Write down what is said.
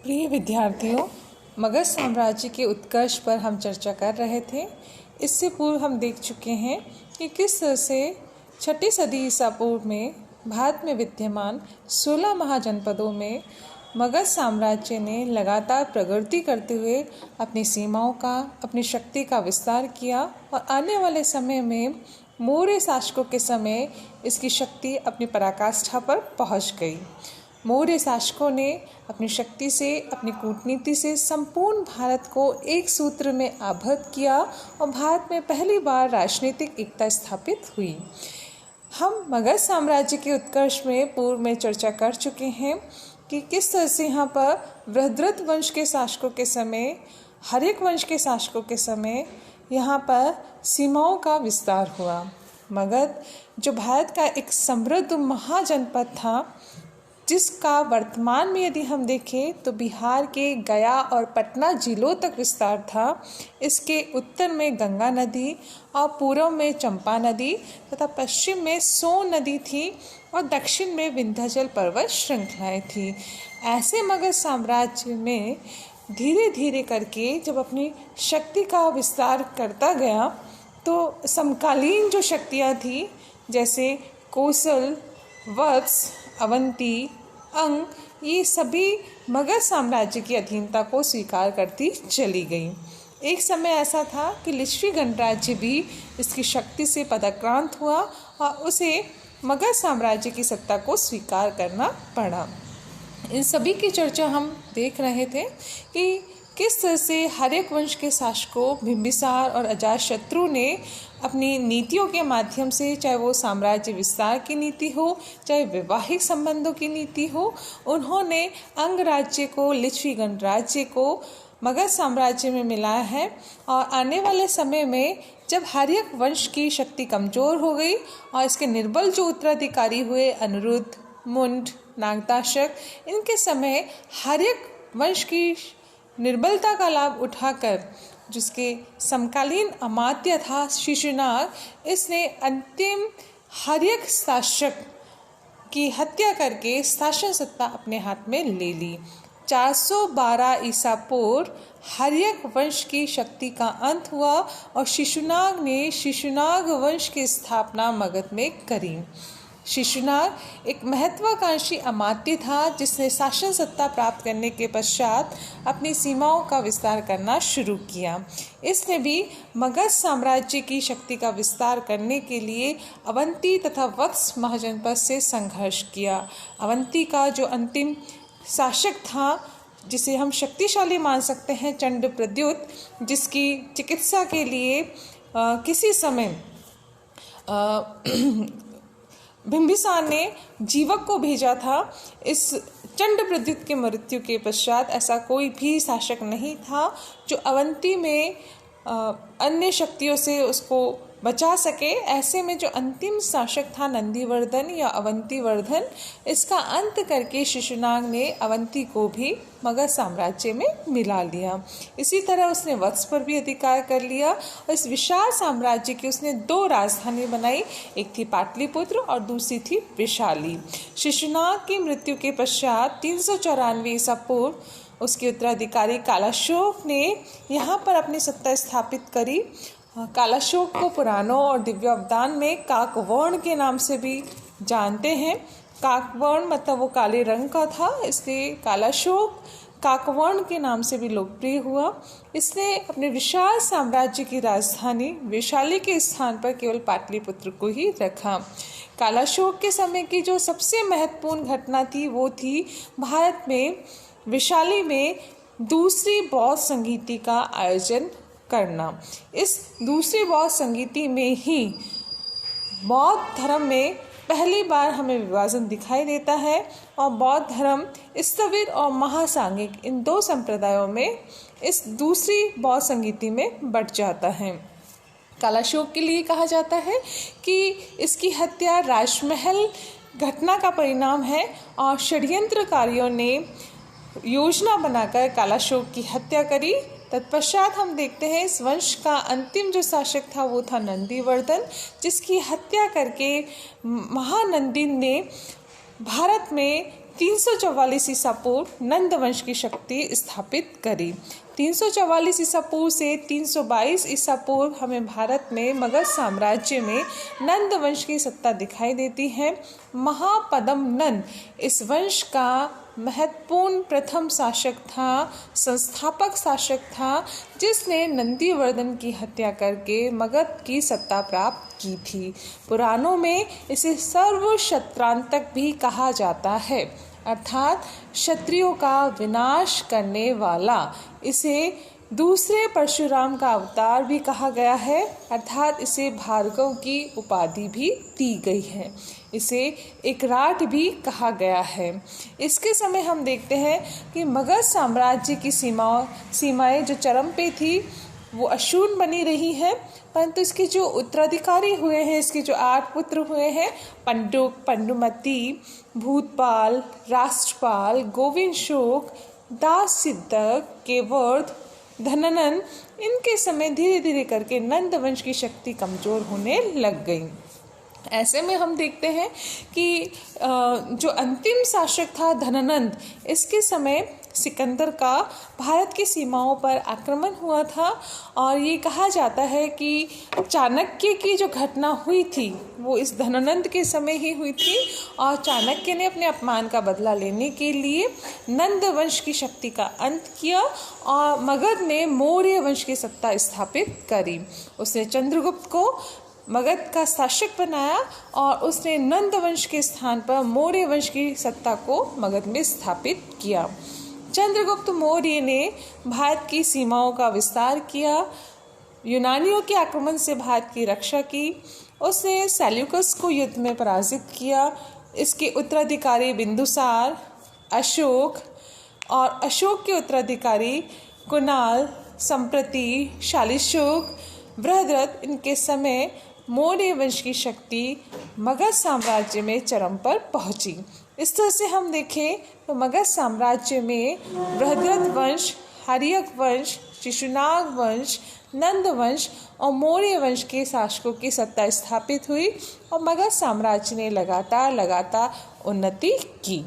प्रिय विद्यार्थियों, मगध साम्राज्य के उत्कर्ष पर हम चर्चा कर रहे थे। इससे पूर्व हम देख चुके हैं कि किस तरह से 6ठी सदी ईसा पूर्व में भारत में विद्यमान 16 महाजनपदों में मगध साम्राज्य ने लगातार प्रगति करते हुए अपनी सीमाओं का, अपनी शक्ति का विस्तार किया और आने वाले समय में मौर्य शासकों के समय इसकी शक्ति अपनी पराकाष्ठा पर पहुंच गई। मौर्य शासकों ने अपनी शक्ति से, अपनी कूटनीति से संपूर्ण भारत को एक सूत्र में आबद्ध किया और भारत में पहली बार राजनीतिक एकता स्थापित हुई। हम मगध साम्राज्य के उत्कर्ष में पूर्व में चर्चा कर चुके हैं कि किस तरह से यहाँ पर बृहद्रथ वंश के शासकों के समय, हर्यक वंश के शासकों के समय यहाँ पर सीमाओं का विस्तार हुआ। मगध जो भारत का एक समृद्ध महाजनपद था, जिसका वर्तमान में यदि हम देखें तो बिहार के गया और पटना जिलों तक विस्तार था। इसके उत्तर में गंगा नदी और पूर्व में चंपा नदी तथा पश्चिम में सोन नदी थी और दक्षिण में विंध्याचल पर्वत श्रृंखलाएं थी। ऐसे मगध साम्राज्य में धीरे धीरे करके जब अपनी शक्ति का विस्तार करता गया तो समकालीन जो शक्तियाँ थी, जैसे कोसल, वत्स, अवंती, अंग, ये सभी मगध साम्राज्य की अधीनता को स्वीकार करती चली गई। एक समय ऐसा था कि लिच्छवी गणराज्य भी इसकी शक्ति से पदाक्रांत हुआ और उसे मगध साम्राज्य की सत्ता को स्वीकार करना पड़ा। इन सभी की चर्चा हम देख रहे थे कि किस तरह से हर्यक वंश के शासकों बिंबिसार और अजातशत्रु ने अपनी नीतियों के माध्यम से, चाहे वो साम्राज्य विस्तार की नीति हो, चाहे वैवाहिक संबंधों की नीति हो, उन्होंने अंग राज्य को, लिच्छवी गणराज्य को मगध साम्राज्य में मिलाया है। और आने वाले समय में जब हर्यक वंश की शक्ति कमजोर हो गई और इसके निर्बल जो उत्तराधिकारी हुए, अनिरुद्ध, मुंड, नागताशक, इनके समय हर्यक वंश की निर्बलता का लाभ उठाकर जिसके समकालीन अमात्य था शिशुनाग, इसने अंतिम हर्यक शासक की हत्या करके शासन सत्ता अपने हाथ में ले ली। 412 ईसा पूर्व हर्यक वंश की शक्ति का अंत हुआ और शिशुनाग ने शिशुनाग वंश की स्थापना मगध में करी। शिशुनाग एक महत्वाकांक्षी अमात्य था जिसने शासन सत्ता प्राप्त करने के पश्चात अपनी सीमाओं का विस्तार करना शुरू किया। इसने भी मगध साम्राज्य की शक्ति का विस्तार करने के लिए अवंती तथा वत्स महाजनपद से संघर्ष किया। अवंती का जो अंतिम शासक था, जिसे हम शक्तिशाली मान सकते हैं, चंद्रप्रद्युत, जिसकी चिकित्सा के लिए किसी समय बिंबिसार ने जीवक को भेजा था। इस चंद्रप्रद्युत की मृत्यु के पश्चात ऐसा कोई भी शासक नहीं था जो अवंती में अन्य शक्तियों से उसको बचा सके। ऐसे में जो अंतिम शासक था नंदीवर्धन या अवंतीवर्धन, इसका अंत करके शिशुनाग ने अवंती को भी मगध साम्राज्य में मिला लिया। इसी तरह उसने वत्स पर भी अधिकार कर लिया और इस विशाल साम्राज्य की उसने 2 राजधानी बनाई, एक थी पाटलिपुत्र और दूसरी थी वैशाली। शिशुनाग की मृत्यु के पश्चात 394 ईसा पूर्व उसके उत्तराधिकारी कालाशोक ने यहाँ पर अपनी सत्ता स्थापित करी। कालाशोक को पुराणों और दिव्यावदान में काकवर्ण के नाम से भी जानते हैं। काकवर्ण मतलब वो काले रंग का था, इसलिए कालाशोक काकवर्ण के नाम से भी लोकप्रिय हुआ। इसने अपने विशाल साम्राज्य की राजधानी वैशाली के स्थान पर केवल पाटलिपुत्र को ही रखा। कालाशोक के समय की जो सबसे महत्वपूर्ण घटना थी वो थी भारत में वैशाली में दूसरी बौद्ध संगीति का आयोजन करना। इस दूसरी बौद्ध संगीति में ही बौद्ध धर्म में पहली बार हमें विभाजन दिखाई देता है और बौद्ध धर्म स्थविर और महासांगिक, इन 2 संप्रदायों में इस दूसरी बौद्ध संगीति में बट जाता है। कालाशोक के लिए कहा जाता है कि इसकी हत्या राजमहल घटना का परिणाम है और षड्यंत्रकारियों ने योजना बनाकर कालाशोक की हत्या करी। तत्पश्चात हम देखते हैं इस वंश का अंतिम जो शासक था वो था नंदीवर्धन, जिसकी हत्या करके महानंदी ने भारत में 344 ईसा पूर्व नंद वंश की शक्ति स्थापित करी। 344 ईसा पूर्व से 322 ईसा पूर्व हमें भारत में मगध साम्राज्य में नंद वंश की सत्ता दिखाई देती है। महापद्म नंद इस वंश का महत्वपूर्ण प्रथम शासक था, संस्थापक शासक था, जिसने नंदीवर्धन की हत्या करके मगध की सत्ता प्राप्त की थी। पुराणों में इसे सर्वक्षत्रांतक भी कहा जाता है, अर्थात क्षत्रियों का विनाश करने वाला। इसे दूसरे परशुराम का अवतार भी कहा गया है, अर्थात इसे भार्गव की उपाधि भी दी गई है। इसे एकराट भी कहा गया है। इसके समय हम देखते हैं कि मगध साम्राज्य की सीमाएं जो चरम पे थी वो अशूर्ण बनी रही है, परंतु इसके जो उत्तराधिकारी हुए हैं, इसके जो 8 पुत्र हुए हैं, पंडुक, पंडुमती, भूतपाल, राष्ट्रपाल, गोविंद शोक, दास सिद्धक, केवर्ध, धननंद, इनके समय धीरे धीरे करके नंद वंश की शक्ति कमजोर होने लग गई। ऐसे में हम देखते हैं कि जो अंतिम शासक था धननंद, इसके समय सिकंदर का भारत की सीमाओं पर आक्रमण हुआ था और ये कहा जाता है कि चाणक्य की जो घटना हुई थी वो इस धननंद के समय ही हुई थी और चाणक्य ने अपने अपमान का बदला लेने के लिए नंद वंश की शक्ति का अंत किया और मगध में मौर्य वंश की सत्ता स्थापित करी। उसने चंद्रगुप्त को मगध का शासक बनाया और उसने नंद वंश के स्थान पर मौर्य वंश की सत्ता को मगध में स्थापित किया। चंद्रगुप्त मौर्य ने भारत की सीमाओं का विस्तार किया, यूनानियों के आक्रमण से भारत की रक्षा की। उसने सेल्यूकस को युद्ध में पराजित किया। इसके उत्तराधिकारी बिंदुसार, अशोक और अशोक के उत्तराधिकारी कुणाल, संप्रति, शालिशोक, बृहद्रथ, इनके समय मौर्य वंश की शक्ति मगध साम्राज्य में चरम पर पहुंची। इस तरह से हम देखें तो मगध साम्राज्य में बृहद्रथ वंश, हर्यक वंश, शिशुनाग वंश, नंद वंश और मौर्य वंश के शासकों की सत्ता स्थापित हुई और मगध साम्राज्य ने लगातार उन्नति की।